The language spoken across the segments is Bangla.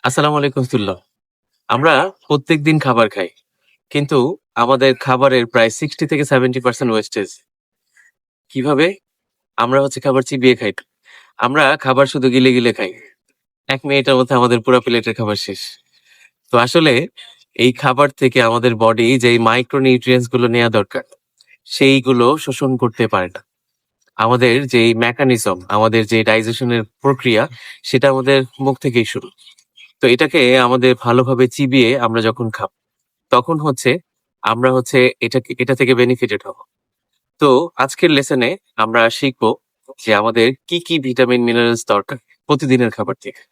আসসালামু আলাইকুম তুল্লাহ। আমরা প্রত্যেকদিন খাবার খাই। কিন্তু আমাদের খাবারের প্রায় 60 থেকে 70% ওয়েস্টেজ। কিভাবে? আমরা খাবার চিবিয়ে খাই। আমরা খাবার শুধু গিলে খাই। ১ মিনিটের মধ্যে আমাদের পুরা প্লেটের খাবার শেষ। তো আসলে এই খাবার থেকে আমাদের বডি যেই মাইক্রো নিউট্রিয়েন্টস গুলো নেয়া দরকার, সেইগুলো শোষণ করতে পারে না। আমাদের যেই মেকানিজম, আমাদের যে ডাইজেশন এর প্রক্রিয়া, সেটা আমাদের মুখ থেকেই শুরু। তো এটাকে আমাদের ভালোভাবে চিবিয়ে আমরা যখন খাবো তখন আমরা এটা থেকে বেনিফিটেড হব। তো আজকের লেসনে আমরা শিখবো যে আমাদের কি ভিটামিন মিনারেলস দরকার প্রতিদিনের খাবার থেকে।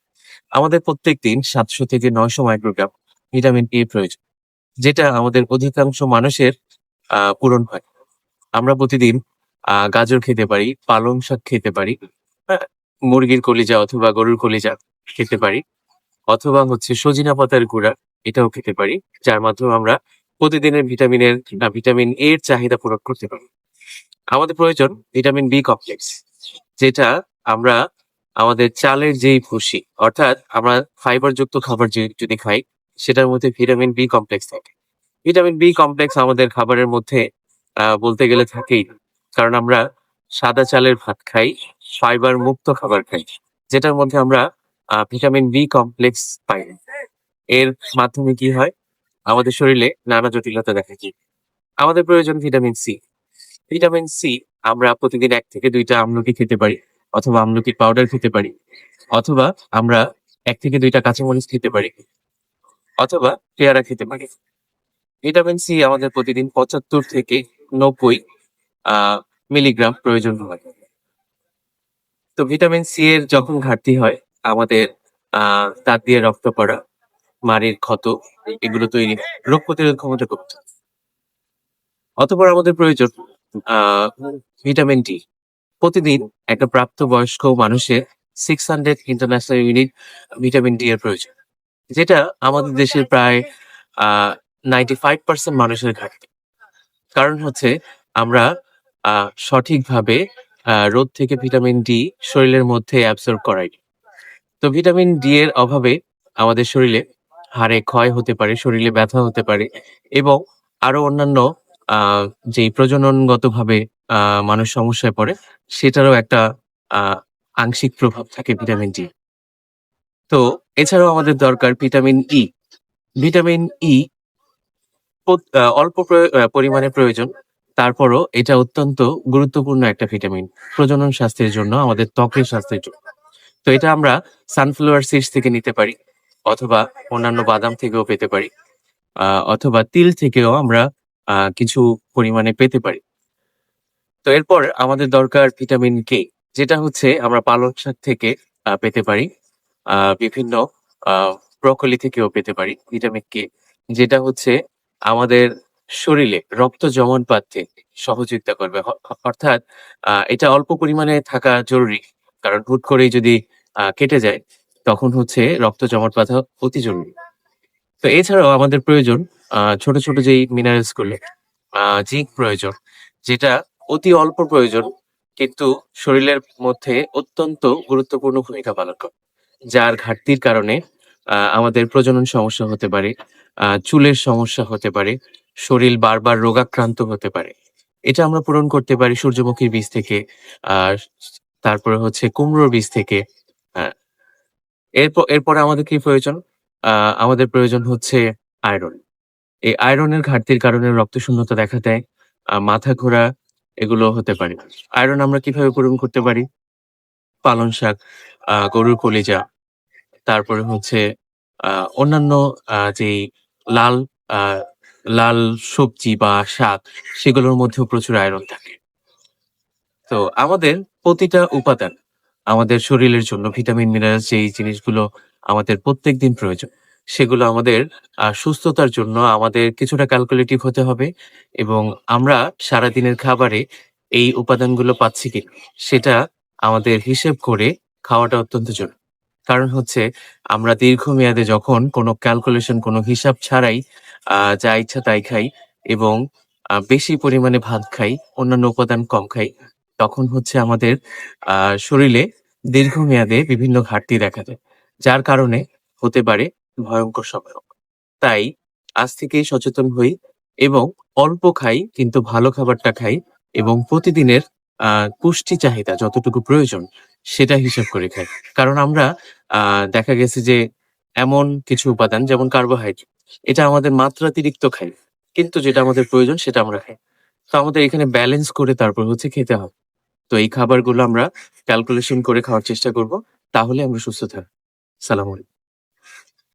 আমাদের প্রত্যেকদিন ৭০০ থেকে ৯০০ মাইক্রোগ্রাম ভিটামিন এ প্রয়োজন, যেটা আমাদের অধিকাংশ মানুষের পূরণ হয়। আমরা প্রতিদিন গাজর খেতে পারি, পালং শাক খেতে পারি, হ্যাঁ? মুরগির কলিজা অথবা গরুর কলিজা খেতে পারি। অথবা সজিনা পাতার গুঁড়া এটাও খেতে পারি, যার মাধ্যমে আমরা প্রতিদিনের ভিটামিন এ এর চাহিদা পূরণ করতে পারি। আমাদের প্রয়োজন ভিটামিন বি কমপ্লেক্স, যেটা আমরা আমাদের চালের যেই ভুসি, অর্থাৎ আমরা ফাইবার যুক্ত খাবার যদি খাই, সেটার মধ্যে ভিটামিন বি কমপ্লেক্স থাকে। ভিটামিন বি কমপ্লেক্স আমাদের খাবারের মধ্যে বলতে গেলে থাকেই, কারণ আমরা সাদা চালের ভাত খাই, ফাইবার মুক্ত খাবার খাই, যেটার মধ্যে আমরা ভিটামিন বি কমপ্লেক্স পাই। এর মাধ্যমে কি হয়? আমাদের শরীরে নানা জটিলতা দেখা যায়। আমাদের প্রয়োজন ভিটামিন সি। ভিটামিন সি আমরা প্রতিদিন ১ থেকে ২ টা আমলকি খেতে পারি, অথবা আমলকির পাউডার খেতে পারি, অথবা আমরা ১ থেকে ২ টা কাঁচামরিচ খেতে পারি, অথবা পেয়ারা খেতে পারি। ভিটামিন সি আমাদের প্রতিদিন ৭৫ থেকে ৯০ আ মিলিগ্রাম প্রয়োজন হয়। তো ভিটামিন সি এর যখন ঘাটতি হয়, আমাদের আ দাঁত দিয়ে রক্ত পড়া, মাড়ির ক্ষত এগুলো তৈরি হয়। রোগ প্রতিরোধ ক্ষমতা কমে যায়। অতঃপর আমাদের প্রয়োজন আ ভিটামিন ডি। প্রতিদিন একটা প্রাপ্তবয়স্ক মানুষের 600 ইন্টারন্যাশনাল ইউনিট ভিটামিন ডি এর প্রয়োজন। যেটা আমাদের দেশের প্রায় আ 95% মানুষের ঘাটতি। কারণ আমরা আ সঠিকভাবে রোদ থেকে ভিটামিন ডি শরীরের মধ্যে অ্যাবসর্ব করাই না। তো ভিটামিন ডি এর অভাবে আমাদের শরীরে হাড়ে ক্ষয় হতে পারে, শরীরে ব্যথা হতে পারে, এবং আরো অন্যান্য আ যেই প্রজননগতভাবে আ মানুষ সমস্যায় পড়ে, সেটারও একটা আ আংশিক প্রভাব থাকে ভিটামিন ডি। তো এছাড়াও আমাদের দরকার ভিটামিন ই। ভিটামিন ই অল্প পরিমাণে প্রয়োজন। তারপরও এটা অত্যন্ত গুরুত্বপূর্ণ একটা ভিটামিন। প্রজনন স্বাস্থ্যের জন্য, আমাদের ত্বকের স্বাস্থ্যের জন্য। তো এটা আমরা সানফ্লাওয়ার সিডস থেকে নিতে পারি, অথবা অন্যান্য বাদাম থেকেও পেতে পারি, আ অথবা তিল থেকেও আমরা কিছু পরিমাণে পেতে পারি। তো এরপর আমাদের দরকার ভিটামিন কে, যেটা আমরা পালং শাক থেকে পেতে পারি। বিভিন্ন আ ব্রকলি থেকেও পেতে পারি ভিটামিন কে, যেটা আমাদের শরীরে রক্ত জমাট বাঁধতে সহযোগিতা করবে। অর্থাৎ এটা অল্প পরিমাণে থাকা জরুরি। কারণ হুট করেই যদি কেটে যায়, তখন রক্ত জমাট বাঁধা অতি জরুরি। তো এছাড়াও আমাদের প্রয়োজন ছোট যেই মিনারেলস গুলো, জিঙ্ক প্রয়োজন, যেটা অতি অল্প প্রয়োজন, কিন্তু শরীরের মধ্যে অত্যন্ত গুরুত্বপূর্ণ ভূমিকা পালন করে। যার ঘাটতির কারণে আমাদের প্রজনন সমস্যা হতে পারে, চুলের সমস্যা হতে পারে, শরীর বারবার রোগাক্রান্ত হতে পারে। এটা আমরা পূরণ করতে পারি সূর্যমুখীর বীজ থেকে, আ তারপরে কুমড়োর বীজ থেকে। আ এরপরে আমাদের কি প্রয়োজন? আ আমাদের প্রয়োজন আয়রন। এই আয়রনের ঘাটতির কারণে রক্তশূন্যতা দেখা দেয়, মাথা ঘোরা এগুলো হতে পারে। আয়রন আমরা কিভাবে পূরণ করতে পারি? পালং শাক, গরুর কলিজা, তারপরে আ অন্যান্য যেই লাল আ লাল সবজি বা শাক, সেগুলোর মধ্যেও প্রচুর আয়রন থাকে। তো আমাদের প্রতিটা উপাদান আমাদের শরীরের জন্য, ভিটামিন, মিনারেলস যেই জিনিসগুলো আমাদের প্রত্যেকদিন প্রয়োজন, সেগুলো আমাদের সুস্থতার জন্য আমাদের কিছুটা ক্যালকুলেটিভ হতে হবে, এবং আমরা সারাদিনের খাবারে এই উপাদানগুলো পাচ্ছি কিনা, সেটা আমাদের হিসেব করে খাওয়াটা অত্যন্ত জরুরি। কারণ আমরা দীর্ঘমেয়াদে যখন কোনো ক্যালকুলেশন, কোনো হিসাব ছাড়াই যা ইচ্ছা তাই খাই, এবং বেশি পরিমাণে ভাত খাই, অন্যান্য উপাদান কম খাই, তখন আমাদের শরীরে দীর্ঘমেয়াদে বিভিন্ন ঘাটতি দেখা দেয়। যার কারণে হতে পারে ভয়ঙ্কর সময়ও। তাই আজ থেকেই সচেতন হই এবং অল্প খাই কিন্তু ভালো খাবারটা খাই এবং প্রতিদিনের পুষ্টি চাহিদা যতটুকু প্রয়োজন সেটা হিসাব করে খাই। কারণ আমরা দেখা গেছে যে এমন কিছু উপাদান যেমন কার্বোহাইড্রেট এটা আমাদের মাত্রাতিরিক্ত খাই। কিন্তু যেটা আমাদের প্রয়োজন সেটা আমরা খাই। তো আমাদের এখানে ব্যালেন্স করে তারপর হচ্ছে খেতে হবে। তো এই খাবারগুলো আমরা ক্যালকুলেশন করে খাওয়ার চেষ্টা করব। তাহলে আমরা সুস্থ থাকব। সালাম আলাইকুম।